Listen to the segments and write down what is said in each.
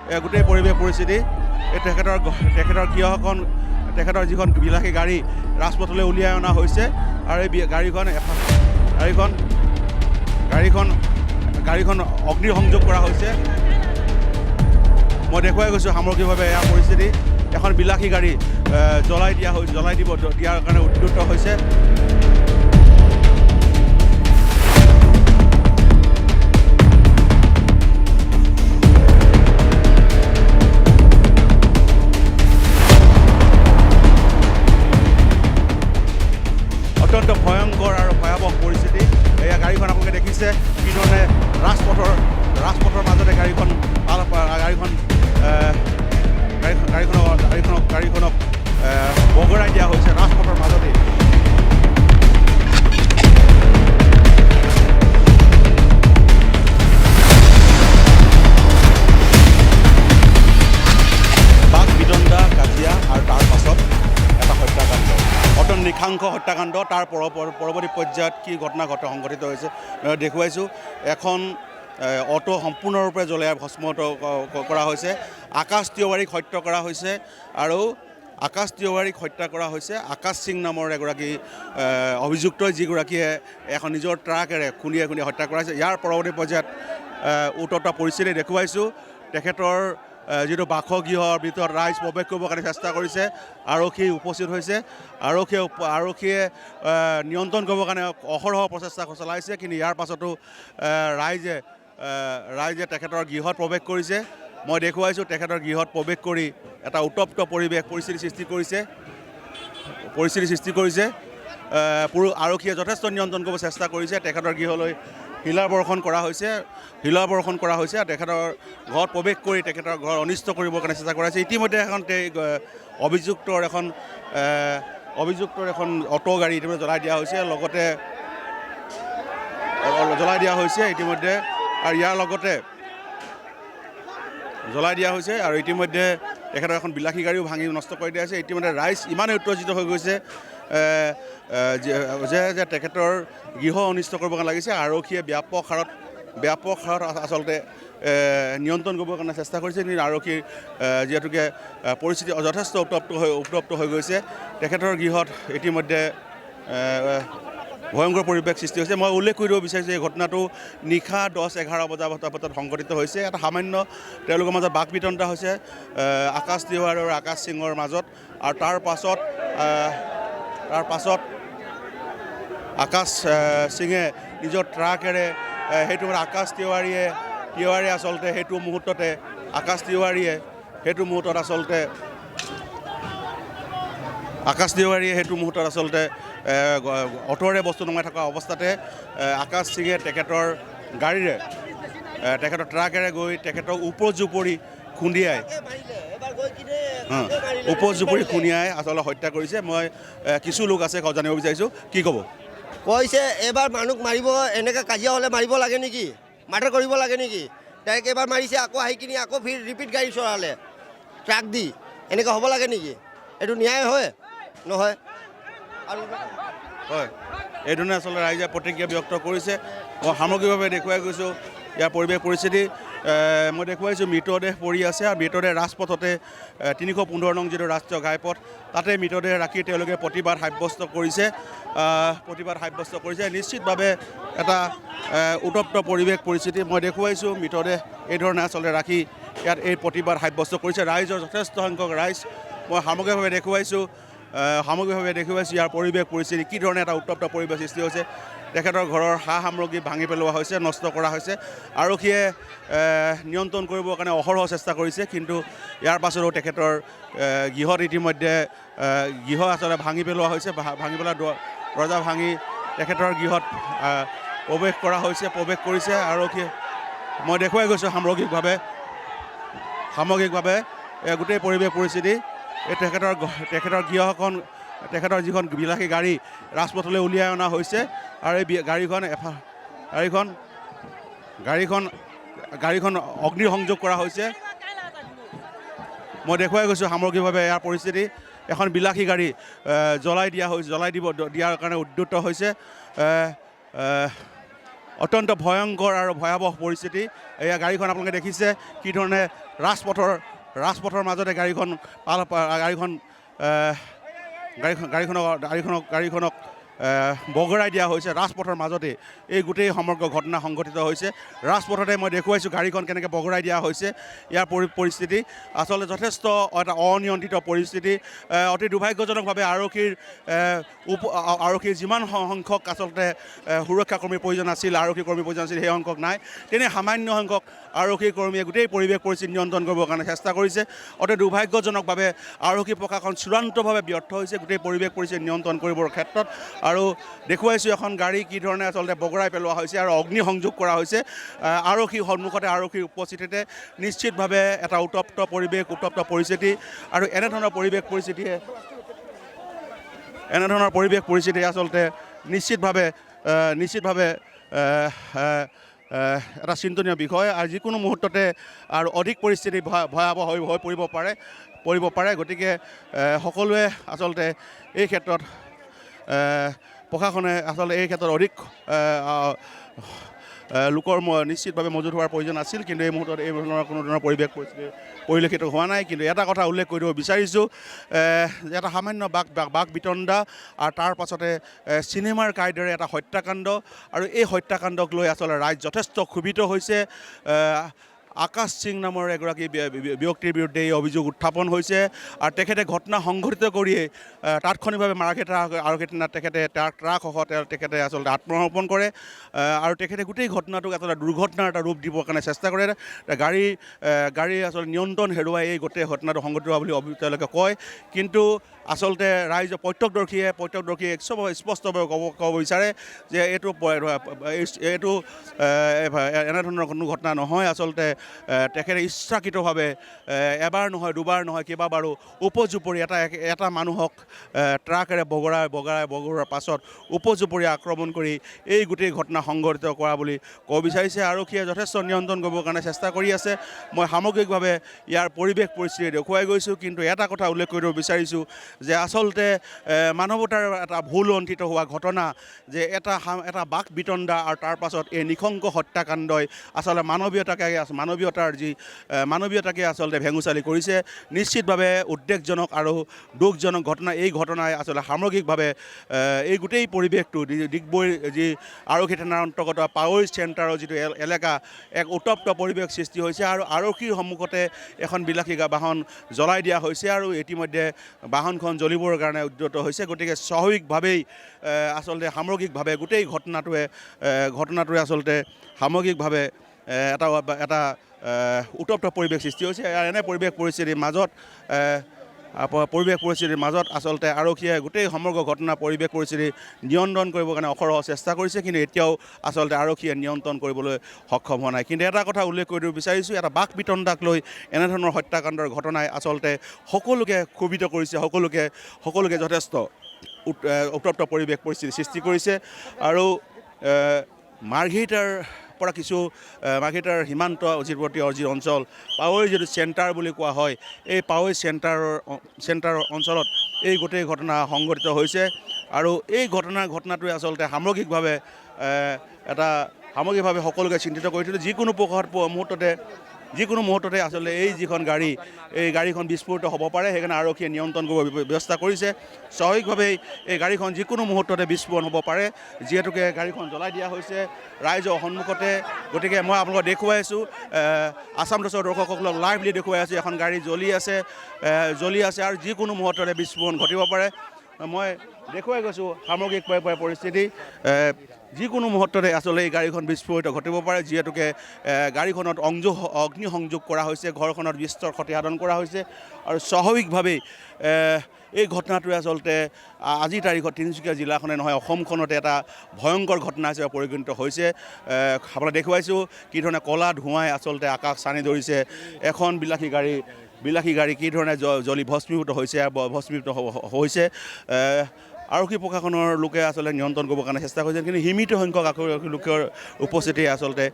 গোটেই পৰিৱেশ পৰিস্থিতি তেখেতৰ গৃহখন তেখেতৰ যিখন বিলাসী গাড়ী ৰাজপথলৈ উলিয়াই অনা হৈছে আৰু এই গাড়ীখন অগ্নিসংযোগ কৰা হৈছে। মই দেখুৱাই গৈছোঁ সামগ্ৰিকভাৱে এয়া পৰিস্থিতি। এখন বিলাসী গাড়ী জ্বলাই দিয়াৰ কাৰণে উদ্যত হৈছে। অত্যন্ত ভয়ংকৰ আৰু ভয়াৱহ পৰিস্থিতি। এয়া গাড়ীখন আপোনালোকে দেখিছে কি ধৰণে ৰাজপথৰ মাজতে গাড়ীখনক বগৰাই দিয়া হৈছে ৰাজপথৰ মাজতে। বাক বিদণ্ডা কাজিয়া আৰু তাৰ পাছত এটা হত্যাকাণ্ড, অত্যন্ত নৃশংস হত্যাকাণ্ড। তাৰ পৰৱৰ্তী পৰ্যায়ত কি ঘটনা সংঘটিত হৈছে দেখুৱাইছোঁ। এখন অটো সম্পূৰ্ণৰূপে জ্বলাই ভস্মত কৰা হৈছে। আকাশ তিৱাৰীক হত্যা কৰা হৈছে আৰু আকাশ সিং নামৰ এগৰাকী অভিযুক্তই, যিগৰাকীয়ে এখন নিজৰ ট্ৰাকেৰে খুন্দিয়াই হত্যা কৰা হৈছে। ইয়াৰ পৰৱৰ্তী পৰ্যায়ত উত্তপ্ত পৰিস্থিতি দেখুৱাইছোঁ। তেখেতৰ যিটো বাসগৃহৰ ভিতৰত ৰাইজ প্ৰৱেশ কৰিবৰ কাৰণে চেষ্টা কৰিছে, আৰক্ষী উপস্থিত হৈছে। আৰক্ষীয়ে নিয়ন্ত্ৰণ কৰিবৰ কাৰণে অহৰহ প্ৰচেষ্টা চলাইছে, কিন্তু ইয়াৰ পাছতো ৰাইজে তেখেতৰ গৃহত প্ৰৱেশ কৰিছে। মই দেখুৱাইছোঁ তেখেতৰ গৃহত প্ৰৱেশ কৰি এটা উত্তপ্ত পৰিস্থিতি সৃষ্টি কৰিছে। আৰক্ষীয়ে যথেষ্ট নিয়ন্ত্ৰণ কৰিব চেষ্টা কৰিছে। তেখেতৰ গৃহলৈ শিলাৰ বৰ্ষণ কৰা হৈছে আৰু তেখেতৰ ঘৰত প্ৰৱেশ কৰি তেখেতৰ ঘৰ অনিষ্ট কৰিবৰ কাৰণে চেষ্টা কৰা হৈছে। ইতিমধ্যে অভিযুক্তৰ এখন অটো গাড়ী ইতিমধ্যে জ্বলাই দিয়া হৈছে ইতিমধ্যে, আৰু ইয়াৰ লগতে ইতিমধ্যে তেখেতৰ এখন বিলাসী গাড়ীও ভাঙি নষ্ট কৰি দিয়া হৈছে। ইতিমধ্যে ৰাইজ ইমানেই উত্তেজিত হৈ গৈছে যে তেখেতৰ গৃহ অনিষ্ট কৰিব কাৰণে লাগিছে। আৰক্ষীয়ে ব্যাপক হাৰত আচলতে নিয়ন্ত্ৰণ কৰিবৰ কাৰণে চেষ্টা কৰিছে, কিন্তু আৰক্ষীৰ যিহেতুকে পৰিস্থিতি যথেষ্ট উত্তপ্ত হৈ গৈছে। তেখেতৰ গৃহত ইতিমধ্যে ভয়ংকৰ পৰিৱেশ সৃষ্টি হৈছে। মই উল্লেখ কৰি দিব বিচাৰিছোঁ এই ঘটনাটো নিশা 10-11 বজাত সংঘটিত হৈছে। এটা সামান্য তেওঁলোকৰ মাজত বাক বিতণ্ডা হৈছে আকাশ তিৱাৰী আৰু আকাশ সিঙৰ মাজত, আৰু তাৰ পাছত আকাশ সিঙে নিজৰ ট্ৰাকেৰে সেইটো আকাশ তিৱাৰীয়ে আচলতে সেইটো মুহূৰ্তত আচলতে অটোৰে বস্তু নমাই থকা অৱস্থাতে আকাশ সিঙে তেখেতৰ গাড়ীৰে তেখেতৰ ট্ৰাকেৰে গৈ তেখেতক উপজুপৰি খুন্দিয়াই আচলতে হত্যা কৰিছে। মই কিছু লোক আছে জানিব বিচাৰিছোঁ, কি ক'ব? কৈছে এইবাৰ মানুহ মাৰিব, এনেকৈ কাজিয়া হ'লে মাৰিব লাগে নেকি, মাৰ্ডাৰ কৰিব লাগে নেকি? ডাইৰেক্ট এবাৰ মাৰিছে, আকৌ আহি কিনি আকৌ ৰিপিট গাড়ী চলালে ট্ৰাক দি, এনেকৈ হ'ব লাগে নেকি? এইটো ন্যায় হয় নহয়? আৰু হয়, এইধৰণে আচলতে ৰাইজে প্ৰতিক্ৰিয়া ব্যক্ত কৰিছে। মই সামগ্ৰিকভাৱে দেখুৱাই গৈছোঁ ইয়াৰ পৰিৱেশ পৰিস্থিতি। মই দেখুৱাইছোঁ মৃতদেহ পৰি আছে, আৰু মৃতদেহ ৰাজপথতে 315 নং যিটো ৰাষ্ট্ৰীয় ঘাইপথ, তাতে মৃতদেহ ৰাখি তেওঁলোকে প্ৰতিবাদ সাব্যস্ত কৰিছে। নিশ্চিতভাৱে এটা উত্তপ্ত পৰিৱেশ পৰিস্থিতি। মই দেখুৱাইছোঁ মৃতদেহ এইধৰণে আচলতে ৰাখি ইয়াত এই প্ৰতিবাদ সাব্যস্ত কৰিছে ৰাইজৰ যথেষ্ট সংখ্যক ৰাইজ। মই সামগ্ৰিকভাৱে দেখুৱাইছোঁ ইয়াৰ পৰিৱেশ পৰিস্থিতি, কি ধৰণে এটা উত্তপ্ত পৰিৱেশ সৃষ্টি হৈছে। তেখেতৰ ঘৰৰ সা সামগ্ৰী ভাঙি পেলোৱা হৈছে, নষ্ট কৰা হৈছে। আৰক্ষীয়ে নিয়ন্ত্ৰণ কৰিবৰ কাৰণে অহৰহ চেষ্টা কৰিছে, কিন্তু ইয়াৰ পাছতো তেখেতৰ গৃহত ইতিমধ্যে আচলতে ভাঙি পেলোৱা হৈছে। ভাঙি পেলোৱা দৰ্জা ভাঙি তেখেতৰ গৃহত প্ৰৱেশ কৰিছে আৰক্ষীয়ে। মই দেখুৱাই গৈছোঁ সামগ্ৰিকভাৱে গোটেই পৰিৱেশ পৰিস্থিতি। তেখেতৰ গৃহখন তেখেতৰ যিখন বিলাসী গাড়ী ৰাজপথলৈ উলিয়াই অনা হৈছে, আৰু এই গাড়ীখন অগ্নিসংযোগ কৰা হৈছে। মই দেখুৱাই গৈছোঁ সামগ্ৰিকভাৱে এয়া পৰিস্থিতি। এখন বিলাসী গাড়ী জ্বলাই দিয়াৰ কাৰণে উদ্যত হৈছে। অত্যন্ত ভয়ংকৰ আৰু ভয়াৱহ পৰিস্থিতি। এয়া গাড়ীখন আপোনালোকে দেখিছে কি ধৰণে ৰাজপথৰ মাজতে গাড়ীখনক বগৰাই দিয়া হৈছে ৰাজপথৰ মাজতে এই গোটেই সমগ্ৰ ঘটনা সংঘটিত হৈছে ৰাজপথতে মই দেখুৱাইছোঁ গাড়ীখন কেনেকৈ বগৰাই দিয়া হৈছে ইয়াৰ পৰিস্থিতি আচলতে যথেষ্ট এটা অনিয়ন্ত্ৰিত পৰিস্থিতি অতি দুৰ্ভাগ্যজনকভাৱে আৰক্ষীৰ যিমান সংখ্যক আচলতে সুৰক্ষা কৰ্মীৰ প্ৰয়োজন আছিল আৰক্ষী কৰ্মীৰ প্ৰয়োজন আছিল সেই সংখ্যক নাই তেনে সামান্য সংখ্যক আৰক্ষী কৰ্মীয়ে গোটেই পৰিৱেশ পৰিস্থিতি নিয়ন্ত্ৰণ কৰিবৰ কাৰণে চেষ্টা কৰিছে অতি দুৰ্ভাগ্যজনকভাৱে আৰক্ষী প্ৰশাসন চূড়ান্তভাৱে ব্যৰ্থ হৈছে গোটেই পৰিৱেশ পৰিস্থিতি নিয়ন্ত্ৰণ কৰিবৰ ক্ষেত্ৰত আৰু দেখুৱাইছোঁ এখন গাড়ী কি ধৰণে আচলতে বগৰাই পেলোৱা হৈছে আৰু অগ্নিসংযোগ কৰা হৈছে আৰক্ষীৰ সন্মুখতে আৰক্ষীৰ উপস্থিতিতে নিশ্চিতভাৱে এটা উত্তপ্ত পৰিস্থিতি আৰু এনেধৰণৰ পৰিৱেশ পৰিস্থিতি আচলতে নিশ্চিতভাৱে এটা চিন্তনীয় বিষয় আৰু যিকোনো মুহূৰ্ততে আৰু অধিক পৰিস্থিতি ভয়াৱহ হৈ পৰিব পাৰে গতিকে সকলোৱে আচলতে এই ক্ষেত্ৰত প্ৰশাসনে আচলতে এই ক্ষেত্ৰত অধিক লোকৰ নিশ্চিতভাৱে মজুত হোৱাৰ প্ৰয়োজন আছিল কিন্তু এই মুহূৰ্তত এই ধৰণৰ কোনো ধৰণৰ পৰিৱেশ পৰিস্থিতি পৰিলক্ষিত হোৱা নাই কিন্তু এটা কথা উল্লেখ কৰিব বিচাৰিছোঁ এটা সামান্য বাক বিতণ্ডা আৰু তাৰ পাছতে চিনেমাৰ কাইদৰে এটা হত্যাকাণ্ড আৰু এই হত্যাকাণ্ডক লৈ আচলতে ৰাইজ যথেষ্ট ক্ষোভিত হৈছে আকাশ সিং নামৰ এগৰাকী ব্যক্তিৰ বিৰুদ্ধে এই অভিযোগ উত্থাপন হৈছে আৰু তেখেতে ঘটনা সংঘটিত কৰিয়ে তাৎক্ষণিকভাৱে মাৰ্ঘেটা আৰক্ষী থানাত তেখেতে ট্ৰাকসহ তেখেতে আচলতে আত্মসমৰ্পণ কৰে আৰু তেখেতে গোটেই ঘটনাটোক আচলতে দুৰ্ঘটনাৰ এটা ৰূপ দিবৰ কাৰণে চেষ্টা কৰে গাড়ী আচলতে নিয়ন্ত্ৰণ হেৰুৱাই এই গোটেই ঘটনাটো সংঘটিত হোৱা বুলি তেওঁলোকে কয় কিন্তু আচলতে ৰাইজৰ প্ৰত্যক্ষদৰ্শীয়ে স্পষ্টভাৱে ক'ব বিচাৰে যে এইটো এনেধৰণৰ কোনো ঘটনা নহয় আচলতে তেখেতে ইচ্ছাকৃতভাৱে এবাৰ নহয় দুবাৰ নহয় কেইবাবাৰো উপজুপৰি এটা মানুহক ট্ৰাকেৰে বগৰাৰ পাছত উপজুপৰি আক্ৰমণ কৰি এই গোটেই ঘটনা সংঘটিত কৰা বুলি ক'ব বিচাৰিছে আৰক্ষীয়ে যথেষ্ট নিয়ন্ত্ৰণ কৰিবৰ কাৰণে চেষ্টা কৰি আছে মই সামগ্ৰিকভাৱে ইয়াৰ পৰিৱেশ পৰিস্থিতি দেখুৱাই গৈছোঁ কিন্তু এটা কথা উল্লেখ কৰিব বিচাৰিছোঁ যে আচলতে মানৱতাৰ এটা ভুল অন্তিত হোৱা ঘটনা যে এটা বাক বিতণ্ডা আৰু তাৰ পাছত এই নিশংস হত্যাকাণ্ডই আচলতে মানৱীয়তাকে আচলতে ভেঙুচালি কৰিছে নিশ্চিতভাৱে উদ্বেগজনক আৰু দুখজনক ঘটনা এই ঘটনাই আচলতে সামগ্ৰিকভাৱে এই গোটেই পৰিৱেশটো ডিগবৈ যি আৰক্ষী থানাৰ অন্তৰ্গত পাৱৈ চেণ্টাৰৰ যিটো এলেকা এক উত্তপ্ত পৰিৱেশ সৃষ্টি হৈছে আৰু আৰক্ষীৰ সন্মুখতে এখন বিলাসী বাহন জ্বলাই দিয়া হৈছে আৰু ইতিমধ্যে বাহনখন জ্বলিবৰ কাৰণে উদ্যত হৈছে গতিকে স্বাভাৱিকভাৱেই আচলতে সামগ্ৰিকভাৱে গোটেই ঘটনাটোৱে আচলতে সামগ্ৰিকভাৱে এটা উত্তপ্ত পৰিৱেশ সৃষ্টি হৈছে এনে পৰিৱেশ পৰিস্থিতিৰ মাজত আচলতে আৰক্ষীয়ে গোটেই সমগ্ৰ ঘটনা পৰিৱেশ পৰিস্থিতি নিয়ন্ত্ৰণ কৰিবৰ কাৰণে অহৰহ চেষ্টা কৰিছে কিন্তু এতিয়াও আচলতে আৰক্ষীয়ে নিয়ন্ত্ৰণ কৰিবলৈ সক্ষম হোৱা নাই কিন্তু এটা কথা উল্লেখ কৰিব বিচাৰিছোঁ এটা বাক বিতণ্ডাক লৈ এনেধৰণৰ হত্যাকাণ্ডৰ ঘটনাই আচলতে সকলোকে ক্ষোভিত কৰিছে সকলোকে যথেষ্ট উত্তপ্ত পৰিৱেশ পৰিস্থিতি সৃষ্টি কৰিছে আৰু মাৰ্ঘেৰিটাৰ সীমান্তৱৰ্তী যি অঞ্চল পাৱৈ যিটো চেণ্টাৰ বুলি কোৱা হয় এই পাৱৈ চেণ্টাৰৰ অঞ্চলত এই গোটেই ঘটনা সংঘটিত হৈছে আৰু এই ঘটনাটোৱে আচলতে সামগ্ৰিকভাৱে সকলোকে চিন্তিত কৰি তুলিছে যিকোনো মুহূৰ্ততে আচলতে এই গাড়ীখন বিস্ফোৰিত হ'ব পাৰে সেইকাৰণে আৰক্ষীয়ে নিয়ন্ত্ৰণ কৰিব ব্যৱস্থা কৰিছে স্বাভাৱিকভাৱেই এই গাড়ীখন যিকোনো মুহূৰ্ততে বিস্ফোৰণ হ'ব পাৰে যিহেতুকে গাড়ীখন জ্বলাই দিয়া হৈছে ৰাইজৰ সন্মুখতে গতিকে মই আপোনালোকক দেখুৱাই আছোঁ আছাম ট্ৰাষ্টৰ দৰ্শকসকলক লাইভলি দেখুৱাই আছোঁ এখন গাড়ী জ্বলি আছে আৰু যিকোনো মুহূৰ্ততে বিস্ফোৰণ ঘটিব পাৰে মই দেখুৱাই গৈছোঁ সামগ্ৰিক পৰিস্থিতি যিকোনো মুহূৰ্ততে আচলতে এই গাড়ীখন বিস্ফোৰিত ঘটিব পাৰে যিহেতুকে গাড়ীখনত অগ্নিসংযোগ কৰা হৈছে ঘৰখনত বিস্তৰ ক্ষতিসাধন কৰা হৈছে আৰু স্বাভাৱিকভাৱেই এই ঘটনাটোৱে আচলতে আজিৰ তাৰিখত তিনিচুকীয়া জিলাখনে নহয় অসমখনতে এটা ভয়ংকৰ ঘটনা হিচাপে পৰিগণিত হৈছে আপোনাক দেখুৱাইছোঁ কি ধৰণে ক'লা ধোঁৱাই আচলতে আকাশ চানি ধৰিছে এখন বিলাসী গাড়ী কি ধৰণে জ্বলি ভস্মীভূত হৈছে আৰক্ষী প্ৰশাসনৰ লোকে আচলতে নিয়ন্ত্ৰণ কৰিবৰ কাৰণে চেষ্টা কৰিছে কিন্তু সীমিত সংখ্যক লোকৰ উপস্থিতি আচলতে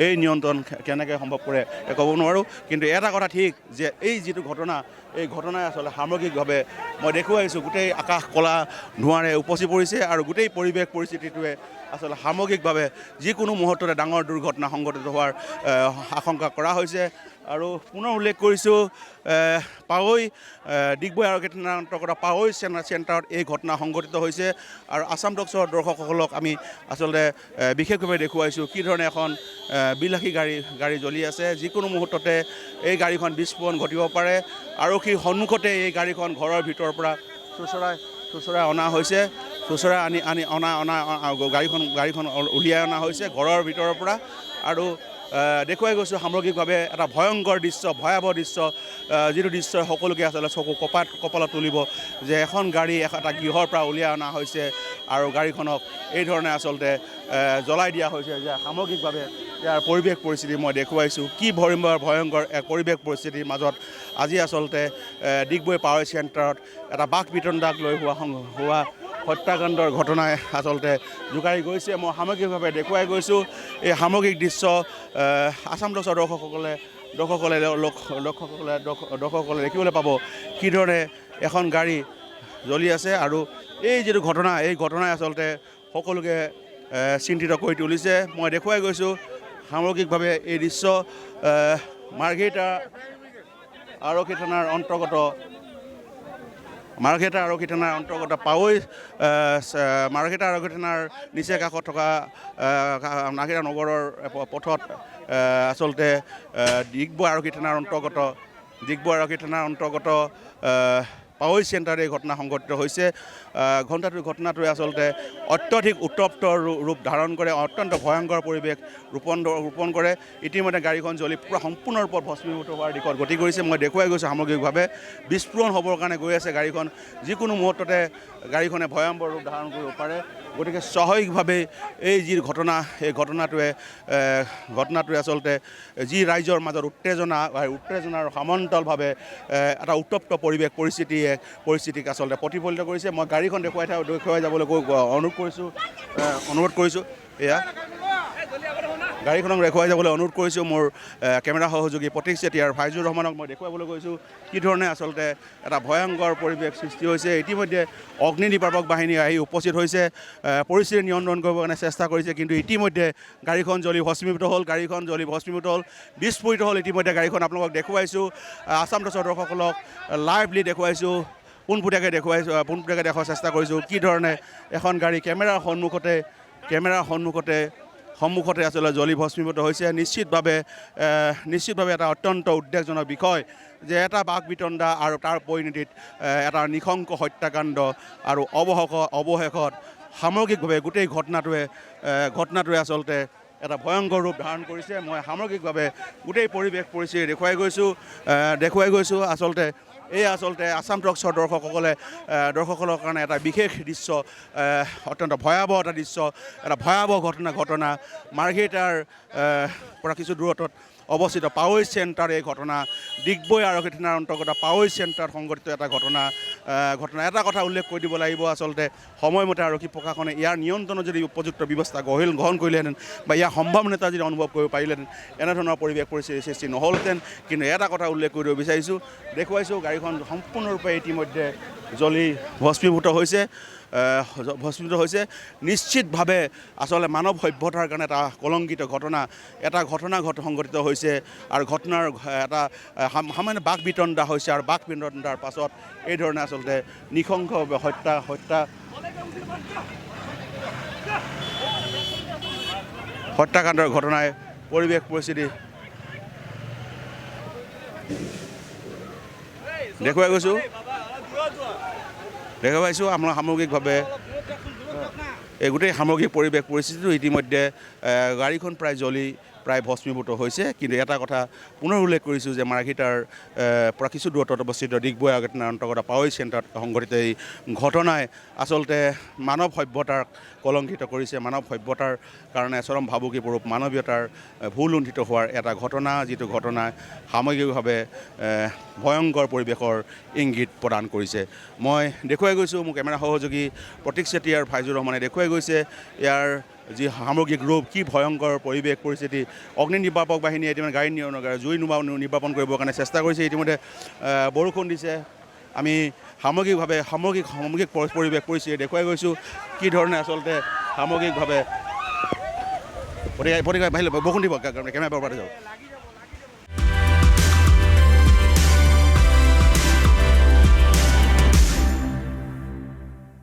এই নিয়ন্ত্ৰণ কেনেকৈ সম্ভৱ কৰে ক'ব নোৱাৰোঁ। কিন্তু এটা কথা ঠিক যে এই যিটো ঘটনা এই ঘটনাই আচলতে সামগ্ৰিকভাৱে মই দেখুৱাইছোঁ গোটেই আকাশ কলা ধোঁৱাৰে উপচি পৰিছে আৰু গোটেই পৰিৱেশ পৰিস্থিতিটোৱে আচলতে সামগ্ৰিকভাৱে যিকোনো মুহূৰ্ততে ডাঙৰ দুৰ্ঘটনা সংঘটিত হোৱাৰ আশংকা কৰা হৈছে। আৰু পুনৰ উল্লেখ কৰিছোঁ পাৱৈ ডিগবৈ আৰক্ষী থানাৰ অন্তৰ্গত পাৱৈ চেণ্টাৰত এই ঘটনা সংঘটিত হৈছে। আৰু আছাম টকছৰ দৰ্শকসকলক আমি আচলতে বিশেষভাৱে দেখুৱাইছোঁ কি ধৰণে এখন বিলাসী গাড়ী জ্বলি আছে। যিকোনো মুহূৰ্ততে এই গাড়ীখন বিস্ফোৰণ ঘটিব পাৰে। আৰক্ষীৰ সন্মুখতে এই গাড়ীখন ঘৰৰ ভিতৰৰ পৰা চোঁচৰাই অনা হৈছে। চোঁচৰাই অনা গাড়ীখন উলিয়াই অনা হৈছে ঘৰৰ ভিতৰৰ পৰা। আৰু দেখুৱাই গৈছোঁ সামগ্ৰিকভাৱে এটা ভয়ংকৰ দৃশ্য, ভয়াৱহ দৃশ্য, যিটো দৃশ্যই সকলোকে আচলতে চকু কপালত তুলিব যে এখন গাড়ী এটা গৃহৰ পৰা উলিয়াই অনা হৈছে আৰু গাড়ীখনক এই ধৰণে আচলতে জ্বলাই দিয়া হৈছে। যে সামগ্ৰিকভাৱে ইয়াৰ পৰিৱেশ পৰিস্থিতি মই দেখুৱাইছোঁ কি ভয়ংকৰ এক পৰিৱেশ পৰিস্থিতিৰ মাজত আজি আচলতে ডিগবৈ পাৱৈ চেণ্টাৰত এটা বাক বিতণ্ডাক লৈ হোৱা হত্যাকাণ্ডৰ ঘটনাই আচলতে জোকাৰি গৈছে। মই সামগ্ৰিকভাৱে দেখুৱাই গৈছোঁ এই সামগ্ৰিক দৃশ্য আছাম টকছৰ দৰ্শকসকলে দেখিবলৈ পাব কি ধৰণে এখন গাড়ী জ্বলি আছে। আৰু এই যিটো ঘটনা এই ঘটনাই আচলতে সকলোকে চিন্তিত কৰি তুলিছে। মই দেখুৱাই গৈছোঁ সামগ্ৰিকভাৱে এই দৃশ্য মাৰ্ঘেৰিটা আৰক্ষী থানাৰ অন্তৰ্গত পাৱৈ মাৰ্ঘেৰিটা আৰক্ষী থানাৰ নিচে কাষত থকা মাৰ্ঘেৰিটা নগৰৰ পথত আচলতে ডিগবৈ আৰক্ষী থানাৰ অন্তৰ্গত পাৱৈ চেণ্টাৰত এই ঘটনা সংঘটিত হৈছে। ঘটনাটোৱে আচলতে অত্যধিক উত্তপ্ত ৰূপ ধাৰণ কৰে, অত্যন্ত ভয়ংকৰ পৰিৱেশ ৰূপণ কৰে। ইতিমধ্যে গাড়ীখন জ্বলি পূৰা সম্পূৰ্ণৰূপত ভস্মীভূত হোৱাৰ দিশত গতি কৰিছে। মই দেখুৱাই গৈছোঁ সামগ্ৰিকভাৱে বিস্ফোৰণ হ'বৰ কাৰণে গৈ আছে গাড়ীখন। যিকোনো মুহূৰ্ততে গাড়ীখনে ভয়ংকৰ ৰূপ ধাৰণ কৰিব পাৰে। গতিকে স্বাভাৱিকভাৱে এই যি ঘটনা এই ঘটনাটোৱে আচলতে যি ৰাইজৰ মাজত উত্তেজনাৰ সমান্তৰালভাৱে এটা উত্তপ্ত পৰিৱেশ পৰিস্থিতিক আচলতে প্ৰতিফলিত কৰিছে। মই গাড়ীখন দেখুৱাই যাবলৈ অনুৰোধ কৰিছোঁ। এয়া গাড়ীখনক দেখুৱাই যাবলৈ অনুৰোধ কৰিছোঁ। মোৰ কেমেৰা সহযোগী প্ৰতীক চেতিয়াৰ ফাইজুৰ ৰহমানক মই দেখুৱাবলৈ গৈছোঁ কি ধৰণে আচলতে এটা ভয়ংকৰ পৰিৱেশ সৃষ্টি হৈছে। ইতিমধ্যে অগ্নি নিৰ্বাপক বাহিনী আহি উপস্থিত হৈছে, পৰিস্থিতি নিয়ন্ত্ৰণ কৰিবৰ কাৰণে চেষ্টা কৰিছে। কিন্তু ইতিমধ্যে গাড়ীখন জ্বলি ভস্মীভূত হ'ল, বিস্ফোৰিত হ'ল। ইতিমধ্যে গাড়ীখন আপোনালোকক দেখুৱাইছোঁ, আছাম টকছৰ দৰ্শকসকলক লাইভলি দেখুৱাইছোঁ, পোনপটীয়াকৈ দেখুওৱাৰ চেষ্টা কৰিছোঁ কি ধৰণে এখন গাড়ী কেমেৰাৰ সন্মুখতে আচলতে জ্বলি ভস্মীভূত হৈছে। নিশ্চিতভাৱে এটা অত্যন্ত উদ্বেগজনক বিষয় যে এটা বাক বিতণ্ডা আৰু তাৰ পৰিণতিত এটা নৃশংস হত্যাকাণ্ড আৰু অৱশেষত সামগ্ৰিকভাৱে গোটেই ঘটনাটোৱে আচলতে এটা ভয়ংকৰ ৰূপ ধাৰণ কৰিছে। মই সামগ্ৰিকভাৱে গোটেই পৰিৱেশ পৰিস্থিতি দেখুৱাই গৈছোঁ। আচলতে আছাম টকছৰ দৰ্শকসকলৰ কাৰণে এটা বিশেষ দৃশ্য, অত্যন্ত ভয়াৱহ এটা দৃশ্য, এটা ভয়াৱহ ঘটনা মাৰ্ঘেৰিটাৰ পৰা কিছু দূৰত্বত অৱস্থিত পাৱৈ চেণ্টাৰ এই ঘটনা ডিগবৈ আৰক্ষী থানাৰ অন্তৰ্গত পাৱৈ চেণ্টাৰত সংঘটিত এটা ঘটনা এটা কথা উল্লেখ কৰি দিব লাগিব। আচলতে সময়মতে আৰক্ষী প্ৰশাসনে ইয়াৰ নিয়ন্ত্ৰণত যদি উপযুক্ত ব্যৱস্থা গ্ৰহণ কৰিলেহেঁতেন বা ইয়াৰ সম্ভাৱনীয়তা যদি অনুভৱ কৰিব পাৰিলেহেঁতেন এনেধৰণৰ পৰিৱেশ পৰিস্থিতিৰ সৃষ্টি নহ'লহেঁতেন। কিন্তু এটা কথা উল্লেখ কৰিব বিচাৰিছোঁ, দেখুৱাইছোঁ গাড়ীখন সম্পূৰ্ণৰূপে ইতিমধ্যে জ্বলি ভস্মীভূত হৈছে। নিশ্চিতভাৱে আচলতে মানৱ সভ্যতাৰ কাৰণে এটা কলংকিত ঘটনা সংঘটিত হৈছে। আৰু ঘটনাৰ এটা সামান্য বাক বিতণ্ডা হৈছে আৰু বাক বিতণ্ডাৰ পাছত এই ধৰণে আচলতে নৃশংসভাৱে হত্যাকাণ্ডৰ ঘটনাই পৰিৱেশ পৰিস্থিতি দেখুৱাইছোঁ আমাৰ সামগ্ৰিকভাৱে এই গোটেই সামগ্ৰিক পৰিৱেশ পৰিস্থিতিটো। ইতিমধ্যে গাড়ীখন প্ৰায় ভস্মীভূত হৈছে। কিন্তু এটা কথা পুনৰ উল্লেখ কৰিছোঁ যে মাৰ্ঘেৰিটাৰ পৰা কিছু দূৰত্বত অৱস্থিত ডিগবৈ আৰক্ষী থানাৰ অন্তৰ্গত পাৱৈ চেণ্টাৰত সংঘটিত এই ঘটনাই আচলতে মানৱ সভ্যতাক কলংকিত কৰিছে। মানৱ সভ্যতাৰ কাৰণে চৰম ভাবুকিস্বৰূপ মানৱীয়তাৰ ভুল লুণ্ঠিত হোৱাৰ এটা ঘটনা, যিটো ঘটনাই সামগ্ৰিকভাৱে ভয়ংকৰ পৰিৱেশৰ ইংগিত প্ৰদান কৰিছে। মই দেখুৱাই গৈছোঁ, মোৰ কেমেৰা সহযোগী প্ৰতীক চেতিয়াৰ ফাইজুৰ ৰহমানে দেখুৱাই গৈছে ইয়াৰ যি সামগ্ৰিক ৰূপ কি ভয়ংকৰ পৰিৱেশ পৰিস্থিতি অগ্নি নিৰ্বাপক বাহিনীয়ে ইতিমধ্যে গাড়ী জুই নিৰ্বাপন কৰিবৰ কাৰণে চেষ্টা কৰিছে ইতিমধ্যে বৰষুণ দিছে আমি সামগ্ৰিক পৰিৱেশ পৰিস্থিতি দেখুৱাই গৈছোঁ কি ধৰণে আচলতে সামগ্ৰিকভাৱে বাহিৰ বৰষুণ দিব কেমেৰা পাতে যাওক